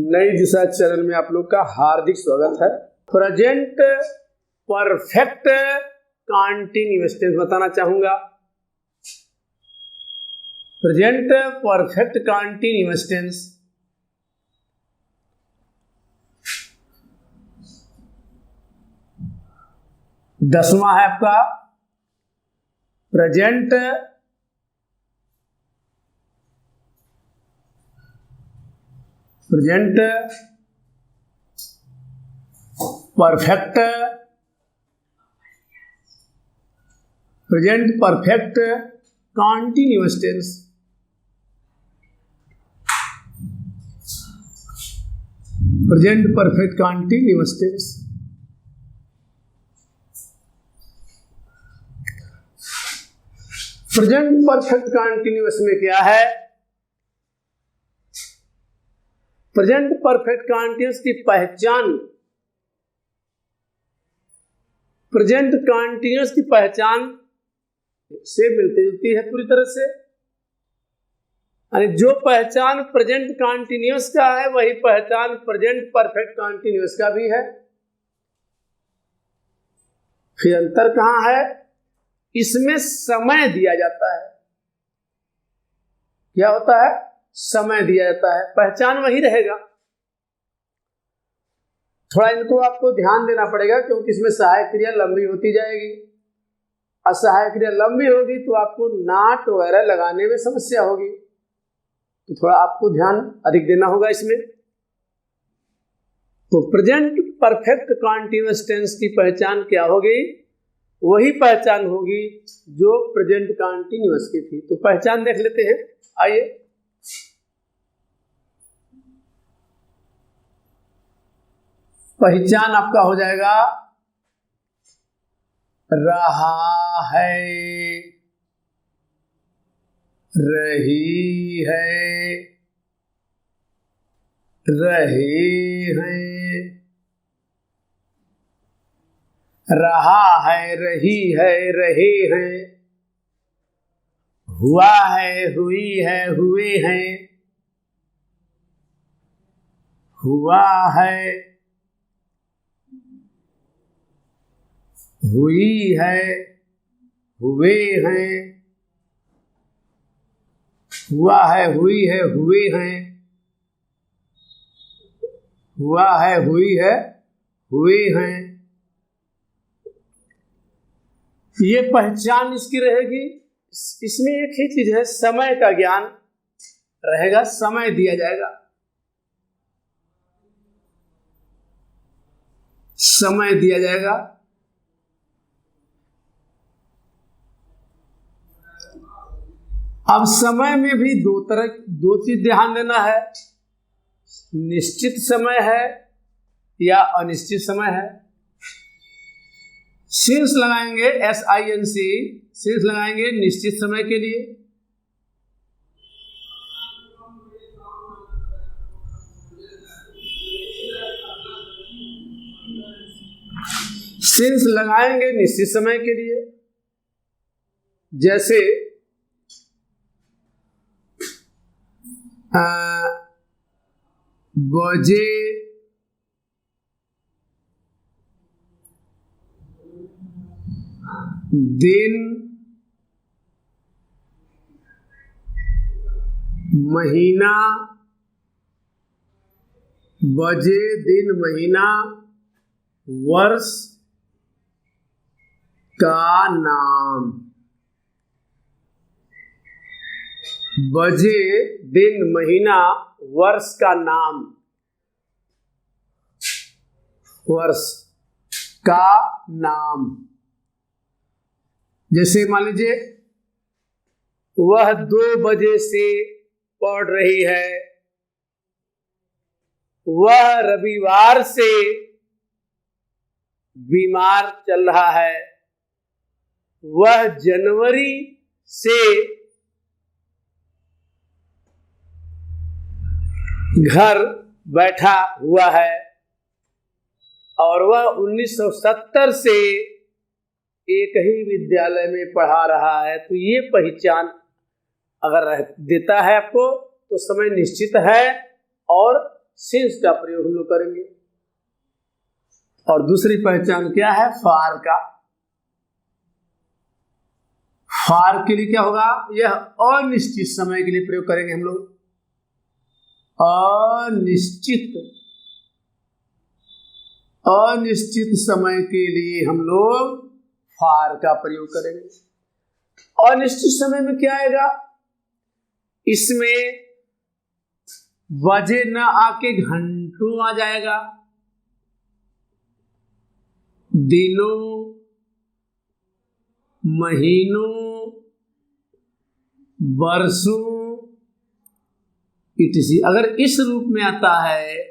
नई दिशा चैनल में आप लोग का हार्दिक स्वागत है। प्रेजेंट परफेक्ट कंटीन्यूअस टेंस बताना चाहूंगा। प्रेजेंट परफेक्ट कंटीन्यूअस टेंस दसवां है आपका present perfect continuous tense. Present perfect continuous tense present perfect continuous में क्या है? प्रेजेंट परफेक्ट कंटीन्यूअस की पहचान, प्रेजेंट कंटीन्यूअस की पहचान से मिलती जुलती है पूरी तरह से। यानी जो पहचान प्रेजेंट कंटीन्यूअस का है वही पहचान प्रेजेंट परफेक्ट कंटीन्यूअस का भी है। फिर अंतर कहां है? इसमें समय दिया जाता है। क्या होता है? समय दिया जाता है, पहचान वही रहेगा। थोड़ा इनको आपको ध्यान देना पड़ेगा क्योंकि इसमें सहायक क्रिया लंबी होती जाएगी। असहायक क्रिया लंबी होगी तो आपको नाट वगैरह लगाने में समस्या होगी, तो थोड़ा आपको ध्यान अधिक देना होगा इसमें। तो प्रेजेंट परफेक्ट कंटीन्यूअस टेंस की पहचान क्या होगी? वही पहचान होगी जो प्रेजेंट कंटीन्यूअस की थी। तो पहचान देख लेते हैं, आइए। पहचान आपका हो जाएगा रहा है, रही है, रहे हैं। रहा है, रही है, रहे हैं। हुआ है, हुई है, हुए हैं। हुआ है, हुई है, हुए हैं। हुआ है, हुई है, हुए हैं। हुआ है, हुई है, हुए हैं। ये पहचान इसकी रहेगी। इसमें एक ही चीज है, समय का ज्ञान रहेगा, समय दिया जाएगा। समय दिया जाएगा। अब समय में भी दो चीज ध्यान देना है। निश्चित समय है या अनिश्चित समय है। सिंस लगाएंगे, SINC, सिंस लगाएंगे निश्चित समय के लिए। सिंस लगाएंगे निश्चित समय के लिए। जैसे बजे, दिन, महीना। बजे, दिन, महीना, वर्ष का नाम। बजे, दिन, महीना, वर्ष का नाम। वर्ष का नाम। जैसे मान लीजिए वह 2 बजे से पढ़ रही है। वह रविवार से बीमार चल रहा है। वह जनवरी से घर बैठा हुआ है और वह 1970 से एक ही विद्यालय में पढ़ा रहा है। तो ये पहचान अगर देता है आपको तो समय निश्चित है और सिंस का प्रयोग हम लोग करेंगे। और दूसरी पहचान क्या है? फार का। फार के लिए क्या होगा? यह अनिश्चित समय के लिए प्रयोग करेंगे हम लोग। अनिश्चित समय के लिए हम लोग फार का प्रयोग करेंगे। अनिश्चित समय में क्या आएगा? इसमें बजे न आके घंटों आ जाएगा, दिनों, महीनों, वर्षों इत्यादि। अगर इस रूप में आता है,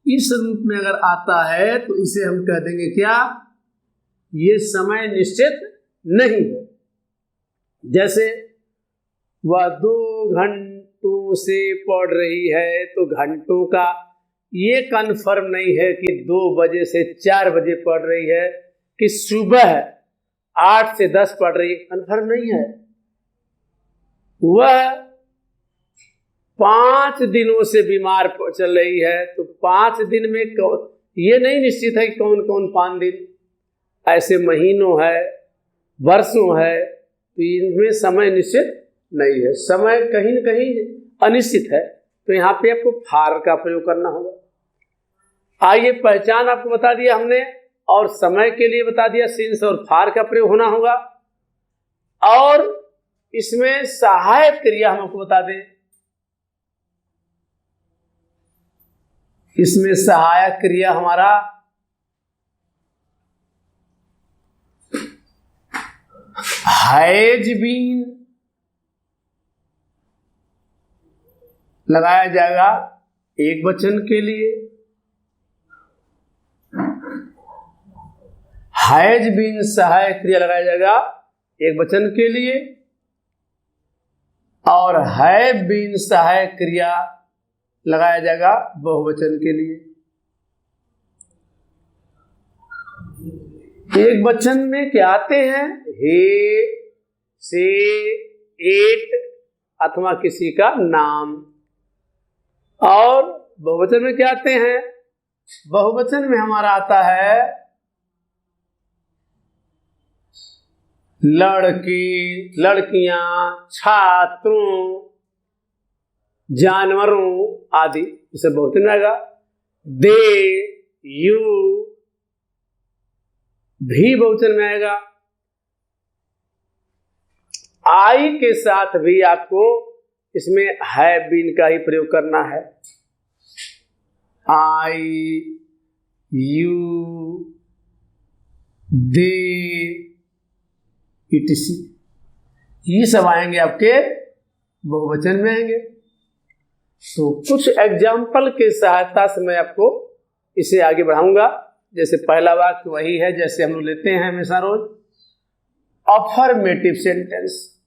इस रूप में अगर आता है तो इसे हम कह देंगे क्या? ये समय निश्चित नहीं है। जैसे वह 2 घंटों से पढ़ रही है तो घंटों का ये कन्फर्म नहीं है कि 2 बजे से 4 बजे पढ़ रही है कि सुबह 8 से 10 पढ़ रही है, कन्फर्म नहीं है। वह 5 दिनों से बीमार चल रही है तो 5 दिन में ये नहीं निश्चित है कि कौन कौन 5 दिन, ऐसे महीनों है, वर्षों है, तो इनमें समय निश्चित नहीं है। समय कहीं न कहीं अनिश्चित है, तो यहाँ पे आपको फार का प्रयोग करना होगा। आइए, पहचान आपको बता दिया हमने और समय के लिए बता दिया, सिंस और फार का प्रयोग होना होगा। और इसमें सहायक क्रिया हम आपको बता दें। इसमें सहायक क्रिया हमारा हैज बीन लगाया जाएगा एक वचन के लिए। हैज बीन सहायक क्रिया लगाया जाएगा एक वचन के लिए, और हैव बीन सहायक क्रिया लगाया जाएगा बहुवचन के लिए। एक वचन में क्या आते हैं? हे, से, एट अथवा किसी का नाम। और बहुवचन में क्या आते हैं? बहुवचन में हमारा आता है लड़के, लड़कियां, छात्रों, जानवरों आदि, इसे बहुवचन में आएगा। दे, यू भी बहुवचन में आएगा। आई के साथ भी आपको इसमें हैव बीन का ही प्रयोग करना है। आई, यू, दे इटीसी, ये सब आएंगे आपके बहुवचन में आएंगे। तो कुछ एग्जाम्पल के सहायता से मैं आपको इसे आगे बढ़ाऊंगा। जैसे पहला वाक्य वही है जैसे हम लोग लेते हैं हमेशा रोज, अफर्मेटिव सेंटेंस।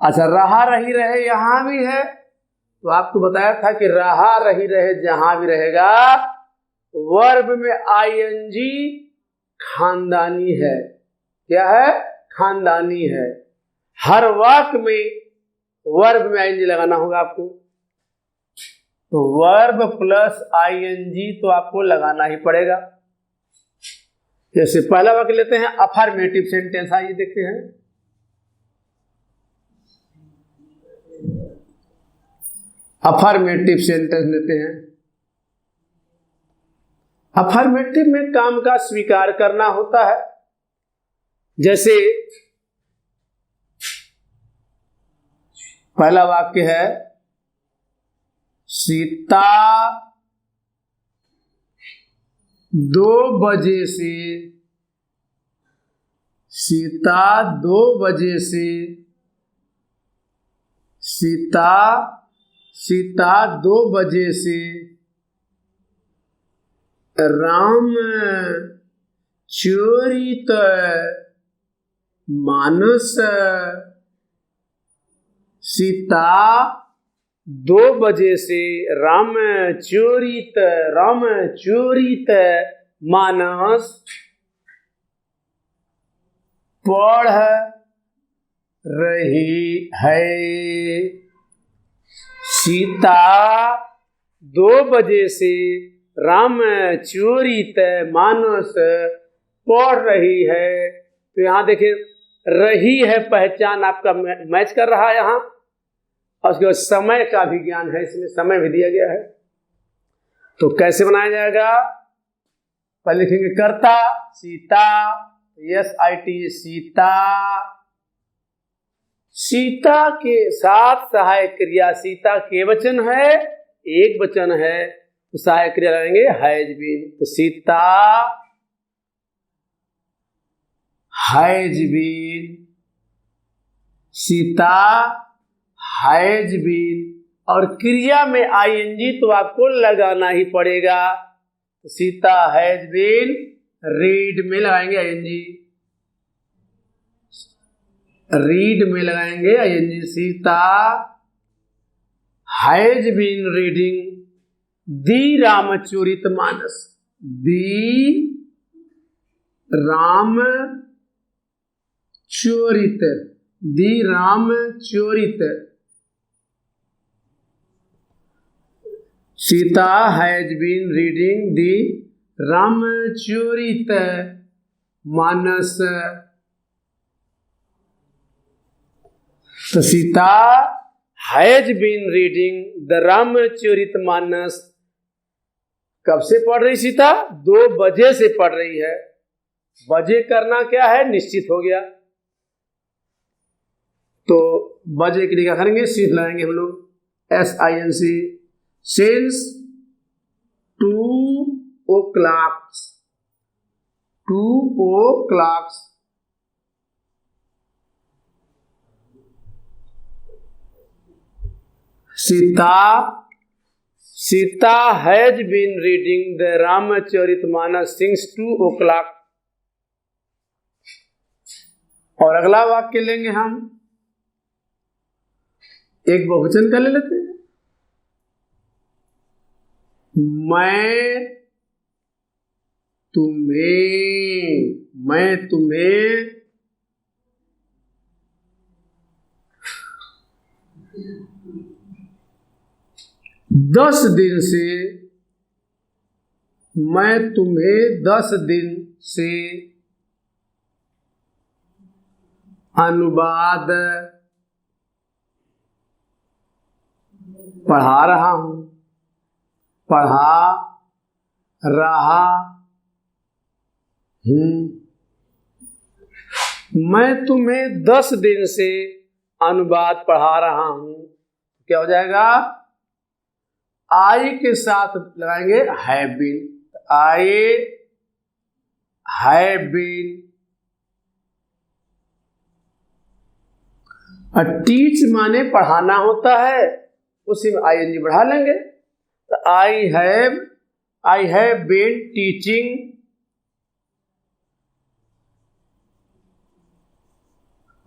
अच्छा, रहा रही रहे यहां भी है, तो आपको बताया था कि रहा रही रहे जहां भी रहेगा, वर्ब में आईएनजी खानदानी है। क्या है? खानदानी है। हर वाक्य में वर्ब में आईएनजी लगाना होगा आपको। तो वर्ब प्लस आईएनजी तो आपको लगाना ही पड़ेगा। जैसे पहला वाक्य लेते हैं अफर्मेटिव सेंटेंस, आइए देखते हैं। अफर्मेटिव सेंटेंस लेते हैं। अफर्मेटिव में काम का स्वीकार करना होता है। जैसे पहला वाक्य है सीता 2 बजे से, सीता 2 बजे से, सीता 2 बजे से राम चोरित मानस। सीता 2 बजे से राम चोरित मानस पढ़ रही है। सीता 2 बजे से राम चोरित मानस पढ़ रही है। तो यहाँ देखिए रही है पहचान आपका मैच कर रहा है यहाँ, और उसके बाद समय का भी ज्ञान है, इसमें समय भी दिया गया है। तो कैसे बनाया जाएगा? पहले लिखेंगे कर्ता सीता, SIT सीता, सीता के साथ सहायक क्रिया, सीता के वचन है, एक वचन है, तो सहायक क्रिया लगाएंगे हैज बीन। तो Sita has been, Sita has been, और क्रिया में ING तो आपको लगाना ही पड़ेगा। तो सीता हैज बीन रीड में लगाएंगे ING, रीड में लगाएंगे ING। Sita has been reading the Ramcharit Manas, the Ramcharit, the Ramcharit. Sita has been reading the Ramcharit Manas. तो Sita has been reading the Ramcharit Manas. कब से पढ़ रही सीता? 2 बजे से पढ़ रही है। बजे करना क्या है? निश्चित हो गया। तो बजे के लिए क्या करेंगे? सीध लगाएंगे हम लोग SINC, since 2 o'clock, 2 o'clock। Sita has been reading the Ramcharit Manas since 2 o'clock। और अगला वाक्य लेंगे हम, एक बहुवचन का ले लेते हैं। मैं तुम्हें 10 दिन से, मैं तुम्हें 10 दिन से अनुवाद पढ़ा रहा हूं, मैं तुम्हें 10 दिन से अनुवाद पढ़ा रहा हूं। क्या हो जाएगा? आई के साथ लगाएंगे have been, I have been. और टीच माने पढ़ाना होता है, उसी में ING बढ़ा लेंगे। तो आई हैव बीन टीचिंग,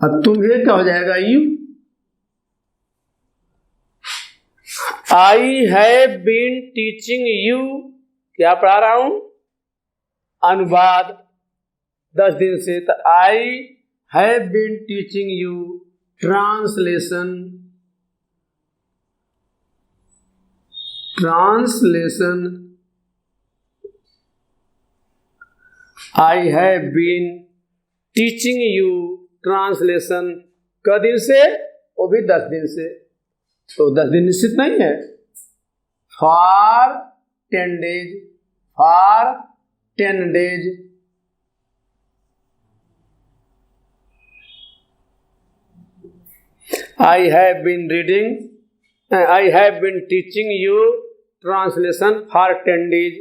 और तुम्हें क्या हो जाएगा? You. I have been teaching you, क्या पढ़ा रहा हूं? अनुवाद 10 दिन से। तो I have been teaching you translation, I have been teaching you translation. क दिन से? वो भी 10 दिन से। तो 10 दिन निश्चित नहीं है। For 10 days, for 10 days। I have been teaching you translation for 10 days।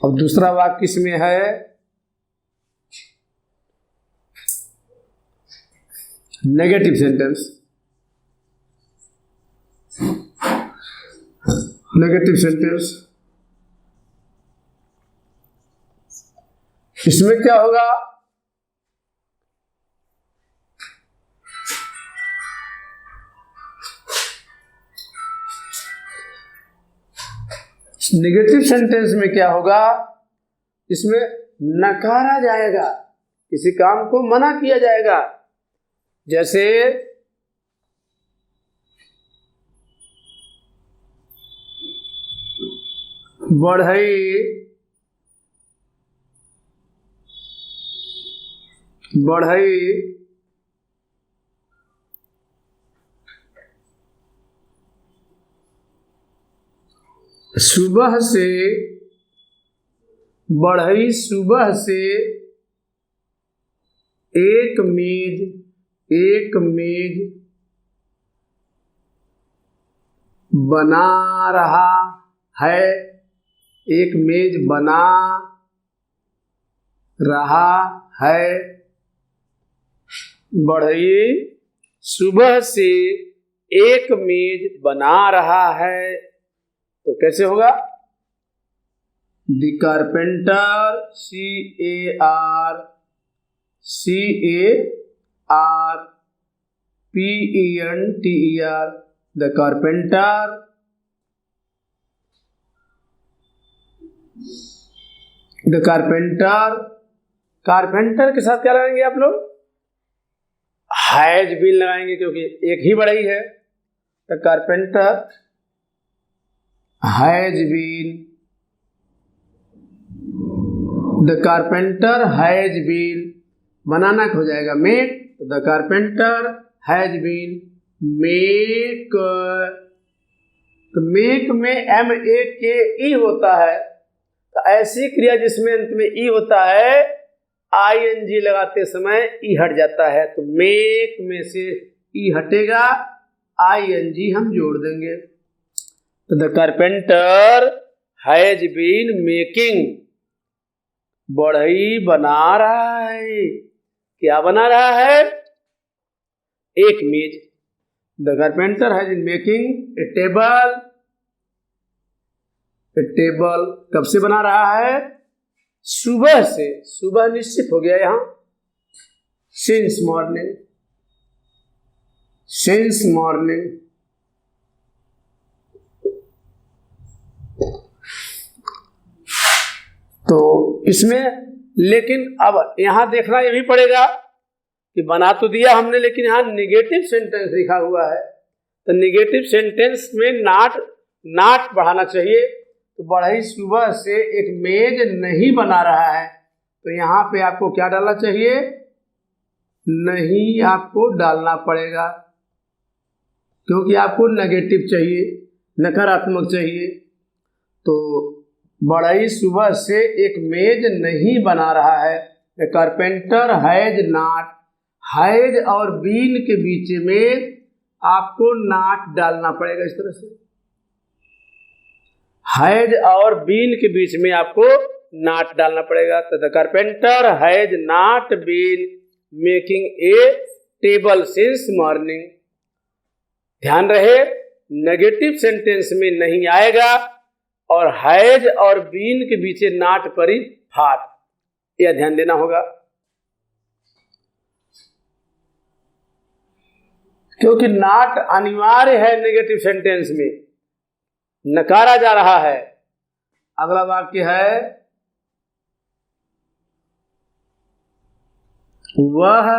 और दूसरा वाक्य इसमें है नेगेटिव सेंटेंस। नेगेटिव सेंटेंस इसमें क्या होगा? नेगेटिव सेंटेंस में क्या होगा? इसमें नकारा जाएगा, किसी काम को मना किया जाएगा। जैसे बढ़ई सुबह से एक मेज बना रहा है, एक मेज बना रहा है। बढ़ई सुबह से एक मेज बना रहा है, तो कैसे होगा? The carpenter CARPENTER the carpenter के साथ क्या लगाएंगे आप लोग? हैज बीन लगाएंगे, क्योंकि एक ही बढ़ई है। द कारपेंटर हैज बीन बनाना हो जाएगा make, the carpenter has been make. तो मेक में MAKE होता है, तो ऐसी क्रिया जिसमें अंत में ई होता है, ING लगाते समय ई हट जाता है, तो मेक में से ई हटेगा, ING हम जोड़ देंगे। तो the carpenter has been making, बढ़ई बना रहा है। क्या बना रहा है? एक मेज। The carpenter has been making a table. कब से बना रहा है? सुबह से। सुबह निश्चित हो गया यहां, सिंस मॉर्निंग। तो इसमें लेकिन अब यहां देखना ये भी पड़ेगा कि बना तो दिया हमने, लेकिन यहां निगेटिव सेंटेंस लिखा हुआ है, तो निगेटिव सेंटेंस में नाट बढ़ाना चाहिए। तो बढ़ई सुबह से एक मेज नहीं बना रहा है, तो यहाँ पे आपको क्या डालना चाहिए? नहीं आपको डालना पड़ेगा, क्योंकि आपको नेगेटिव चाहिए, नकारात्मक चाहिए। तो बढ़ई सुबह से एक मेज नहीं बना रहा है। The carpenter has not, has और बीन के बीच में आपको नाट डालना पड़ेगा। इस तरह से हैज और बीन के बीच में आपको नाट डालना पड़ेगा। तो the carpenter has not been making a table since morning. ध्यान रहे, नेगेटिव सेंटेंस में नहीं आएगा, और हैज और बीन के बीच नाट परी फाट, यह ध्यान देना होगा, क्योंकि नाट अनिवार्य है नेगेटिव सेंटेंस में, नकारा जा रहा है। अगला वाक्य है, वह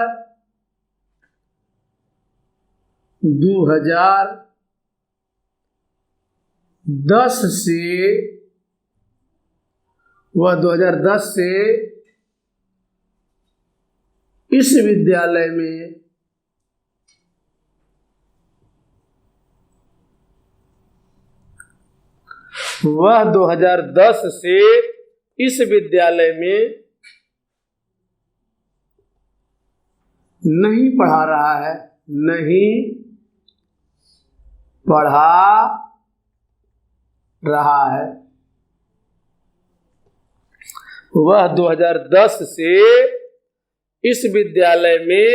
2010 से इस विद्यालय में नहीं पढ़ा रहा है, नहीं पढ़ा रहा है। वह 2010 से इस विद्यालय में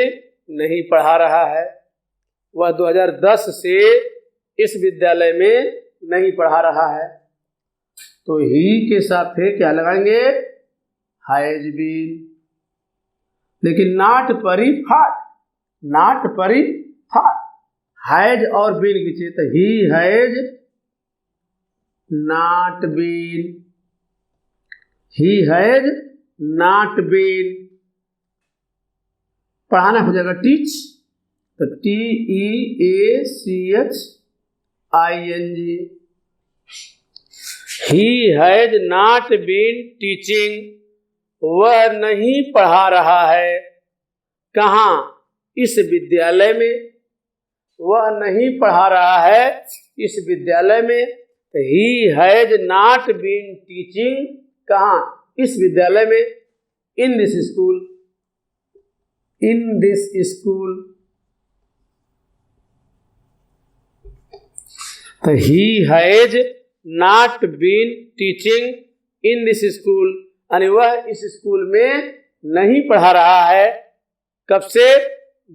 नहीं पढ़ा रहा है। वह 2010 से इस विद्यालय में नहीं पढ़ा रहा है। तो ही के साथ क्या लगाएंगे? Has been. लेकिन नाट परी फाट, नाट परी फाट, हैज और बीन की चीज, तो he has not been, he has not been. पढ़ाना हो जाएगा टीच, तो TEACHING। He has not been teaching, वह नहीं पढ़ा रहा है। कहाँ? इस विद्यालय में। वह नहीं पढ़ा रहा है इस विद्यालय में। He has not been teaching, कहाँ? इस विद्यालय में। In this school, in this school. तो he has not been teaching in this school, यानी वह इस स्कूल में नहीं पढ़ा रहा है। कब से?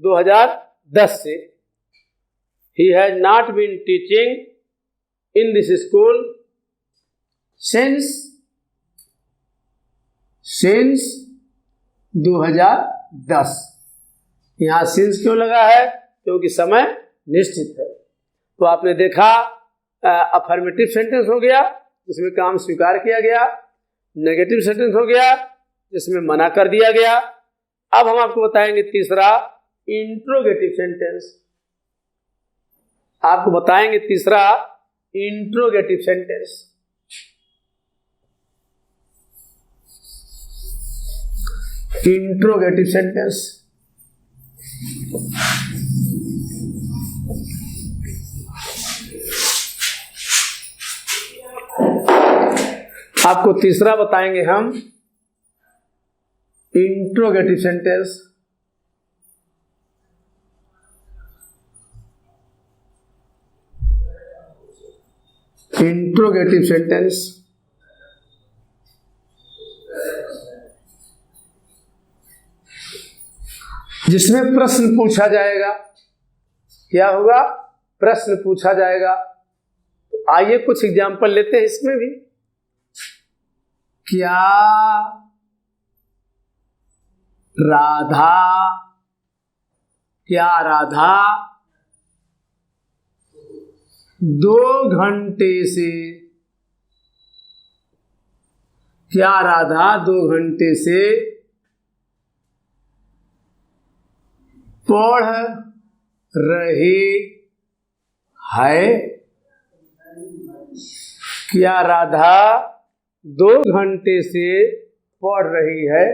2010 से। He has not been teaching in this school since 2010। यहाँ since क्यों लगा है? क्योंकि समय निश्चित है। तो आपने देखा अफर्मेटिव सेंटेंस हो गया जिसमें काम स्वीकार किया गया, नेगेटिव सेंटेंस हो गया जिसमें मना कर दिया गया। अब हम आपको बताएंगे तीसरा इंट्रोगेटिव सेंटेंस। आपको बताएंगे तीसरा इंट्रोगेटिव सेंटेंस। इंट्रोगेटिव सेंटेंस आपको तीसरा बताएंगे हम इंट्रोगेटिव सेंटेंस। इंट्रोगेटिव सेंटेंस जिसमें प्रश्न पूछा जाएगा। क्या होगा? प्रश्न पूछा जाएगा। तो आइए कुछ एग्जाम्पल लेते हैं इसमें भी। क्या राधा, क्या राधा 2 घंटे से, क्या राधा 2 घंटे से पढ़ रही है? क्या राधा 2 घंटे से पढ़ रही है?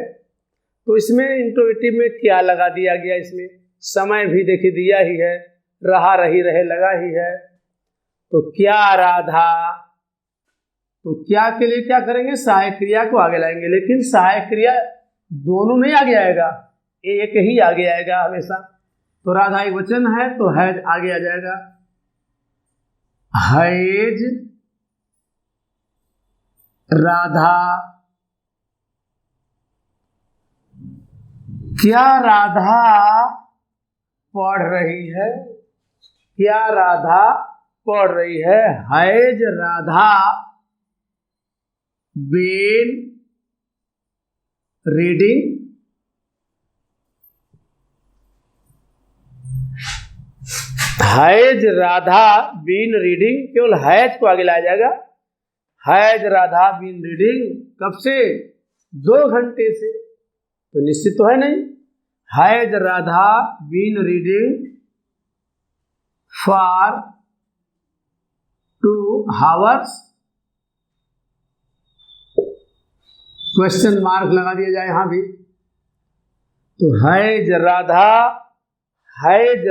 तो इसमें इंट्रोगेटिव में क्या लगा दिया गया? इसमें समय भी देखिए दिया ही है, रहा, रही, रहे लगा ही है। तो क्या राधा, तो क्या के लिए क्या करेंगे? सहायक क्रिया को आगे लाएंगे, लेकिन सहायक क्रिया दोनों नहीं आगे आएगा, एक ही आगे आएगा हमेशा। तो राधा एक वचन है तो हैज आगे आ जाएगा। हैज राधा, क्या राधा पढ़ रही है? क्या राधा पढ़ रही है? Has Radha been reading? Has Radha been reading, केवल हैज को आगे लाया जाएगा। हैज राधा बीन रीडिंग कब से? 2 घंटे से। तो निश्चित तो है नहीं। Has Radha been reading for 2 hours, question mark लगा दिया जाए यहां भी। तो has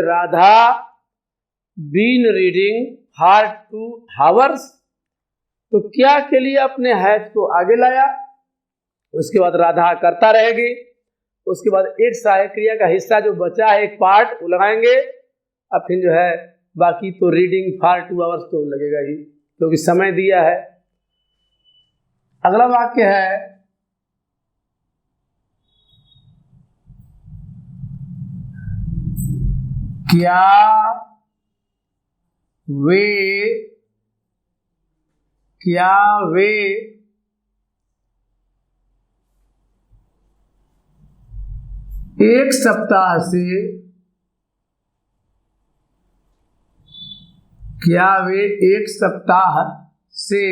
Radha been reading for 2 hours। तो क्या के लिए अपने हैज को आगे लाया, उसके बाद राधा करता रहेगी, उसके बाद एक सहायक क्रिया का हिस्सा जो बचा है, एक पार्ट वो लगाएंगे, अब फिर जो है बाकी तो रीडिंग फॉर 2 hours तो लगेगा ही, क्योंकि समय दिया है। अगला वाक्य है क्या वे 1 सप्ताह से, क्या वे 1 सप्ताह से,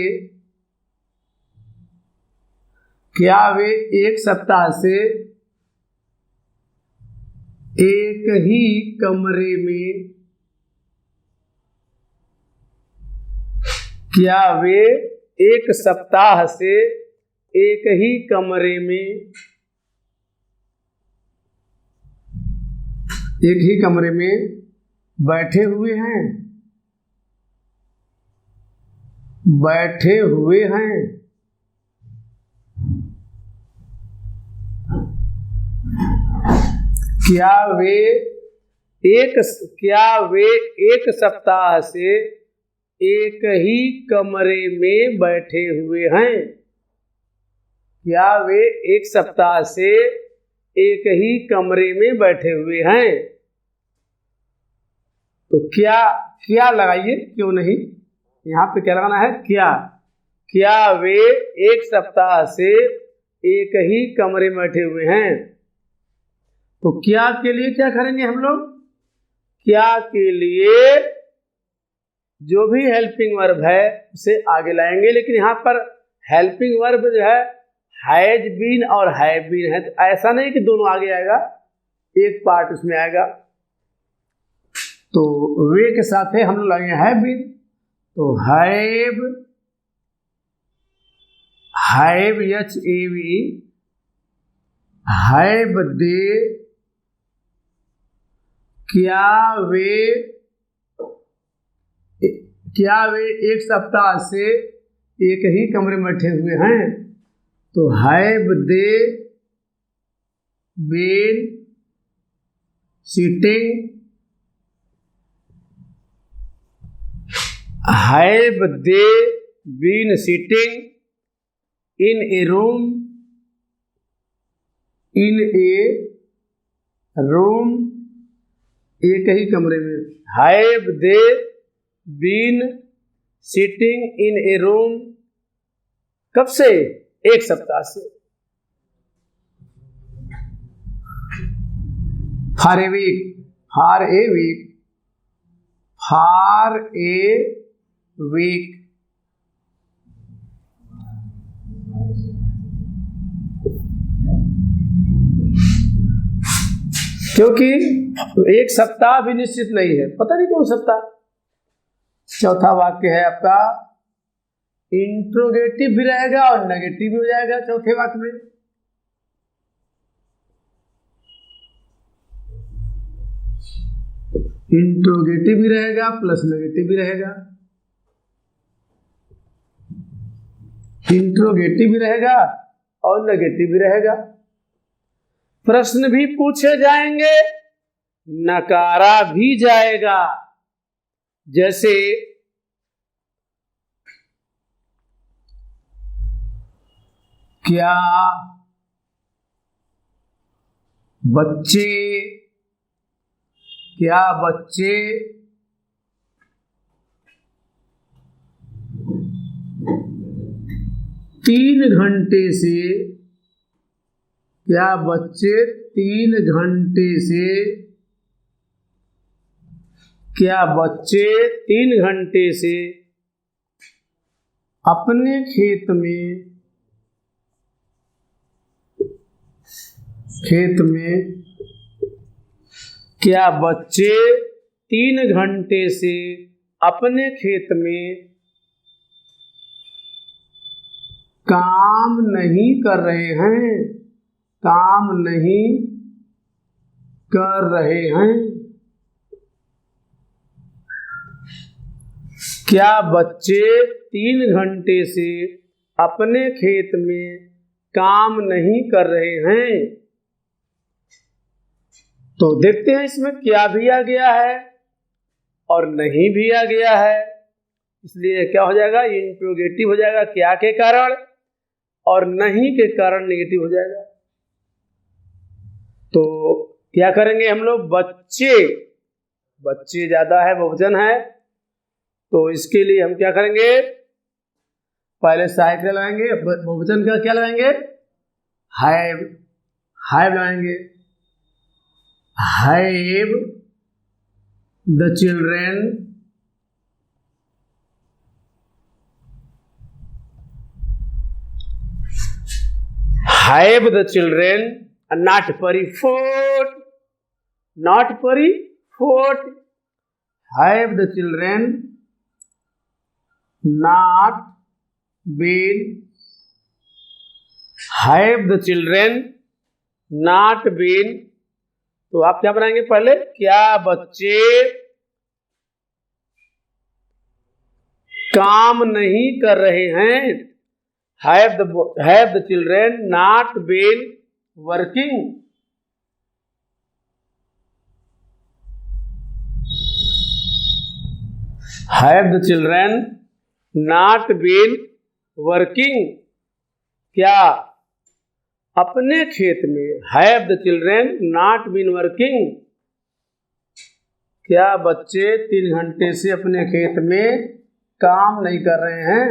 क्या वे 1 सप्ताह से एक ही कमरे में, क्या वे एक सप्ताह से एक ही कमरे में बैठे हुए हैं। क्या वे एक सप्ताह से एक ही कमरे में बैठे हुए हैं? क्या वे एक सप्ताह से एक ही कमरे में बैठे हुए हैं? तो क्या लगाइए, क्यों नहीं, यहाँ पे क्या लगाना है? क्या वे एक सप्ताह से एक ही कमरे में बैठे हुए हैं? तो क्या के लिए क्या करेंगे हम लोग? क्या के लिए जो भी हेल्पिंग वर्ब है उसे आगे लाएंगे, लेकिन यहाँ पर हेल्पिंग वर्ब जो है हैज बीन और हैव बीन है, तो ऐसा नहीं कि दोनों आगे आएगा, एक पार्ट उसमें आएगा। तो वे के साथ है हम लोग लाएंगे हैव बीन, तो हैव HAVE हैव दे, क्या वे एक सप्ताह से एक ही कमरे में बैठे हुए हैं? तो have they been sitting, have they been sitting in a room एक ही कमरे में। Have they been sitting in a room, कब से? एक सप्ताह से। फॉर ए वीक, क्योंकि एक सप्ताह भी निश्चित नहीं है, पता नहीं कौन सप्ताह। चौथा वाक्य है आपका इंट्रोगेटिव भी रहेगा और नेगेटिव भी हो जाएगा चौथे वाक्य में। इंट्रोगेटिव भी रहेगा प्लस नेगेटिव भी रहेगा, इंट्रोगेटिव भी रहेगा और नेगेटिव भी रहेगा। प्रश्न भी पूछे जाएंगे, नकारा भी जाएगा। जैसे क्या बच्चे 3 घंटे से, क्या बच्चे 3 घंटे से, क्या बच्चे 3 घंटे से अपने खेत में क्या बच्चे 3 घंटे से अपने खेत में काम नहीं कर रहे हैं? क्या बच्चे 3 घंटे से अपने खेत में काम नहीं कर रहे हैं? तो देखते हैं इसमें क्या भी आ गया है और नहीं भी आ गया है, इसलिए क्या हो जाएगा? इंट्रोगेटिव हो जाएगा क्या के कारण, और नहीं के कारण नेगेटिव हो जाएगा। तो क्या करेंगे हम लोग? बच्चे ज्यादा है, बहुवचन है, तो इसके लिए हम क्या करेंगे? पहले सहायक लगाएंगे, बहुवचन का क्या लगाएंगे? हैव लगाएंगे। Have the children not Pari fought, have the children not been, have the children not been, तो आप क्या बनाएंगे पहले, क्या बच्चे काम नहीं कर रहे हैं, have the children not been working, have the children not been working, क्या अपने खेत में, have the children not been working, क्या बच्चे 3 घंटे से अपने खेत में काम नहीं कर रहे हैं,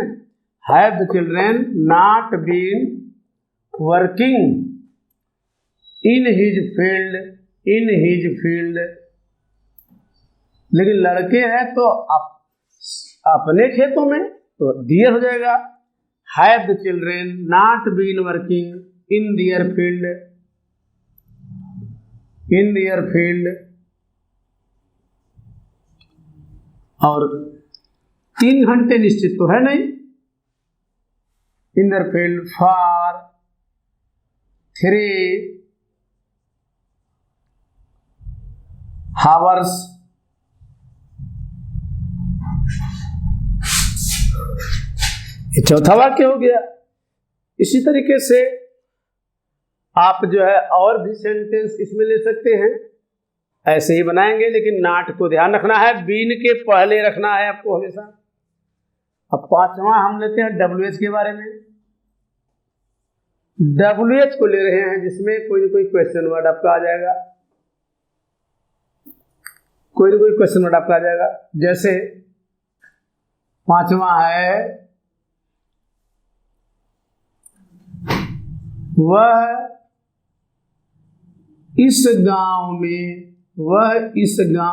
have the children not been working in his field, लेकिन लड़के हैं तो अपने खेतों में, तो दियर हो जाएगा, have the children not been working in their field, और 3 घंटे निश्चित तो है नहीं, in their field for 3 hours, ये चौथा वाक्य हो गया। इसी तरीके से आप जो है और भी सेंटेंस इसमें ले सकते हैं, ऐसे ही बनाएंगे, लेकिन नाट को ध्यान रखना है, बीन के पहले रखना है आपको हमेशा। अब 5वां हम लेते हैं WH के बारे में। WH को ले रहे हैं जिसमें कोई ना कोई क्वेश्चन वर्ड आपका आ जाएगा, कोई ना कोई क्वेश्चन वर्ड आपका आ जाएगा। जैसे 5वां है, वह इस गांव में 2 वर्ष से कैसे रह रहा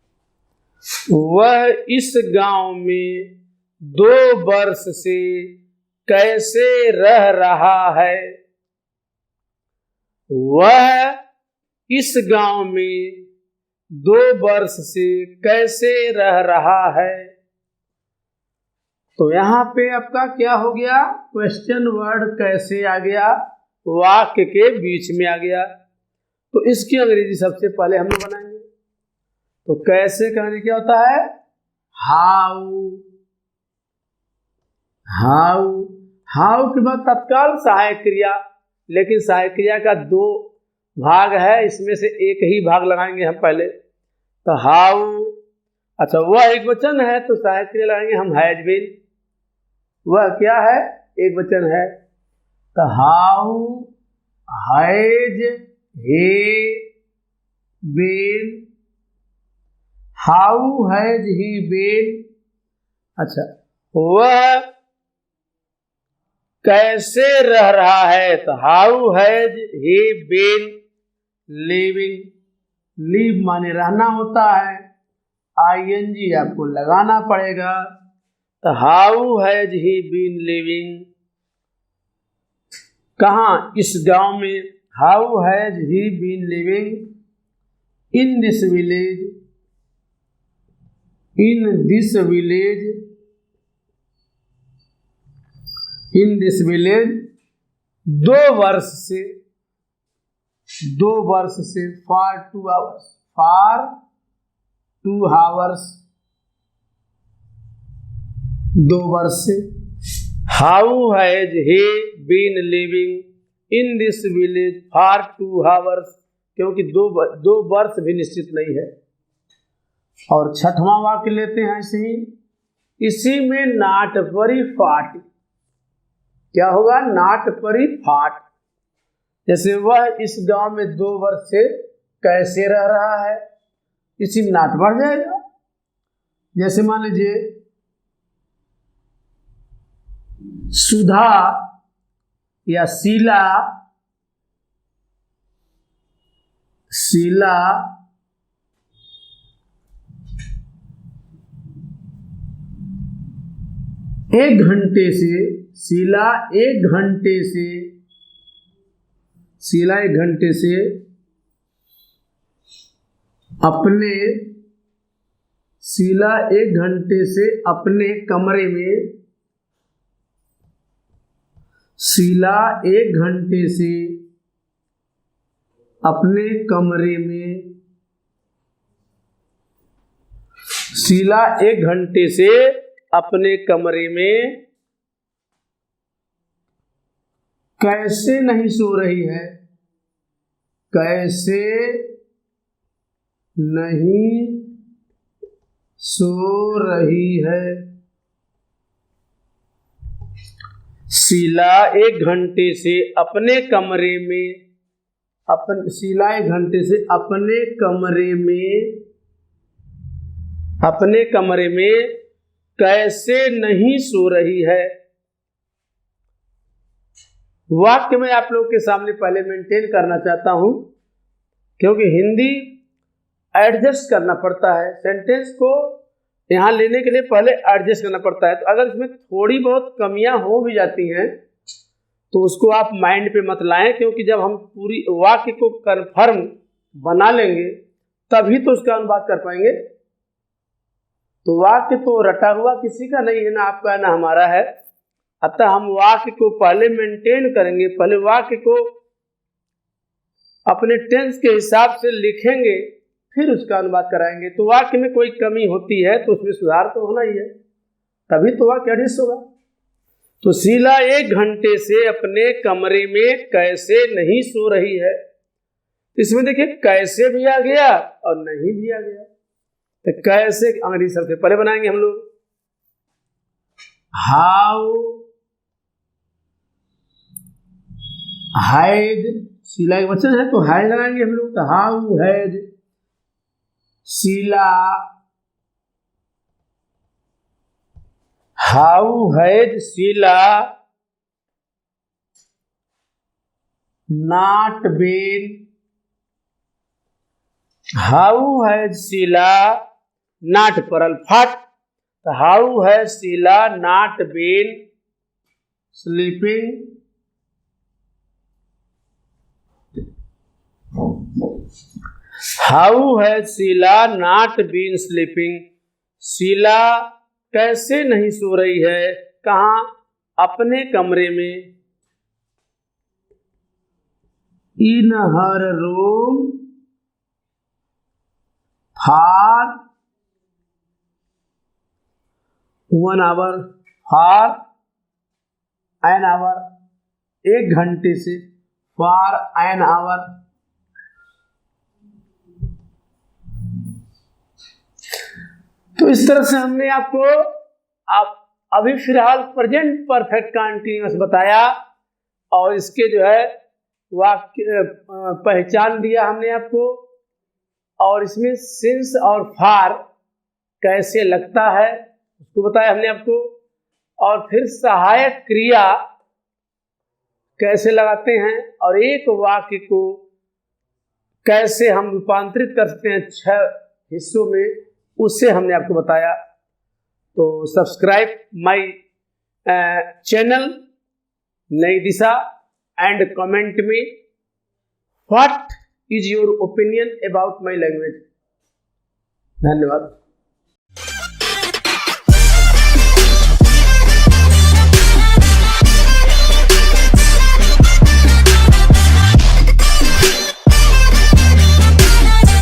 है, वह इस गांव में 2 वर्ष से कैसे रह रहा है, वह इस गांव में 2 वर्ष से कैसे रह रहा है। तो यहां पे आपका क्या हो गया, क्वेश्चन वर्ड कैसे आ गया, वाक्य के बीच में आ गया। तो इसकी अंग्रेजी सबसे पहले हम लोग बनाएंगे। तो कैसे कहने क्या होता है, हाउ के बाद तत्काल सहायक क्रिया, लेकिन सहायक क्रिया का 2 भाग है, इसमें से एक ही भाग लगाएंगे हम पहले। तो हाउ, अच्छा वह एक वचन है तो सहायक क्रिया लगाएंगे हम हैज बीन, वह क्या है, एक वचन है। तो how has he been, how has he been, अच्छा वह कैसे रह रहा है, तो how has he been living, live माने रहना होता है, ING आपको लगाना पड़ेगा। तो how has he been living, कहाँ, इस गांव में, how has he been living in this village, in this village 2 वर्ष से फॉर 2 आवर्स, 2 वर्ष से। How has he been living in this village for 2 hours, क्योंकि 2 वर्ष भी निश्चित नहीं है। और 6वां वाक्य लेते हैं ऐसे ही, इसी में नाट परी फाट, क्या होगा, नाट परी फाट, जैसे वह इस गांव में 2 वर्ष से कैसे रह रहा है, इसी में नाट बढ़ जाएगा। जैसे मान लीजिए सुधा या शीला 1 घंटे से शीला 1 घंटे से अपने शीला 1 घंटे से अपने कमरे में शीला 1 घंटे से अपने कमरे में शीला 1 घंटे से अपने कमरे में कैसे नहीं सो रही है, कैसे नहीं सो रही है। शीला 1 घंटे से अपने कमरे में शीला 1 घंटे से अपने कमरे में कैसे नहीं सो रही है। वाक्य में आप लोगों के सामने पहले मेंटेन करना चाहता हूं, क्योंकि हिंदी एडजस्ट करना पड़ता है। सेंटेंस को यहां लेने के लिए पहले एडजस्ट करना पड़ता है। तो अगर इसमें थोड़ी बहुत कमियां हो भी जाती हैं तो उसको आप माइंड पे मत लाएं, क्योंकि जब हम पूरी वाक्य को कन्फर्म बना लेंगे तभी तो उसका अनुवाद कर पाएंगे। तो वाक्य तो रटा हुआ किसी का नहीं है, ना आपका ना हमारा है। अतः हम वाक्य को पहले मेंटेन करेंगे, पहले वाक्य को अपने टेंस के हिसाब से लिखेंगे, फिर उसका अनुवाद कराएंगे। तो वाक्य में कोई कमी होती है तो उसमें सुधार तो होना ही है, तभी तो वाक्य एडजस्ट होगा। तो शीला 1 घंटे से अपने कमरे में कैसे नहीं सो रही है। इसमें देखिए कैसे भी आ गया और नहीं भी आ गया। तो कैसे अंग्रेजी सबसे पहले बनाएंगे हम लोग, हाउ हैज, शीला एक वचन है तो हैज लगाएंगे हम लोग। तो how has Sheela, how has Sheela not been, how has Sheela not पर अल्फाट, how has Sheela not been sleeping, how has Sheela not been sleeping. Sheela कैसे नहीं सो रही है, कहाँ, अपने कमरे में, in her room for 1 hour, for an hour, 1 घंटे से, फॉर एन आवर। तो इस तरह से हमने आपको अभी फिलहाल प्रेजेंट परफेक्ट कंटीन्यूअस बताया और इसके जो है वाक्य पहचान दिया हमने आपको, और इसमें सिंस और फार कैसे लगता है उसको बताया हमने आपको, और फिर सहायक क्रिया कैसे लगाते हैं और एक वाक्य को कैसे हम रूपांतरित कर सकते हैं 6 हिस्सों में, उससे हमने आपको बताया। तो सब्सक्राइब माय चैनल नई दिशा एंड कमेंट में what is your opinion about my language. धन्यवाद।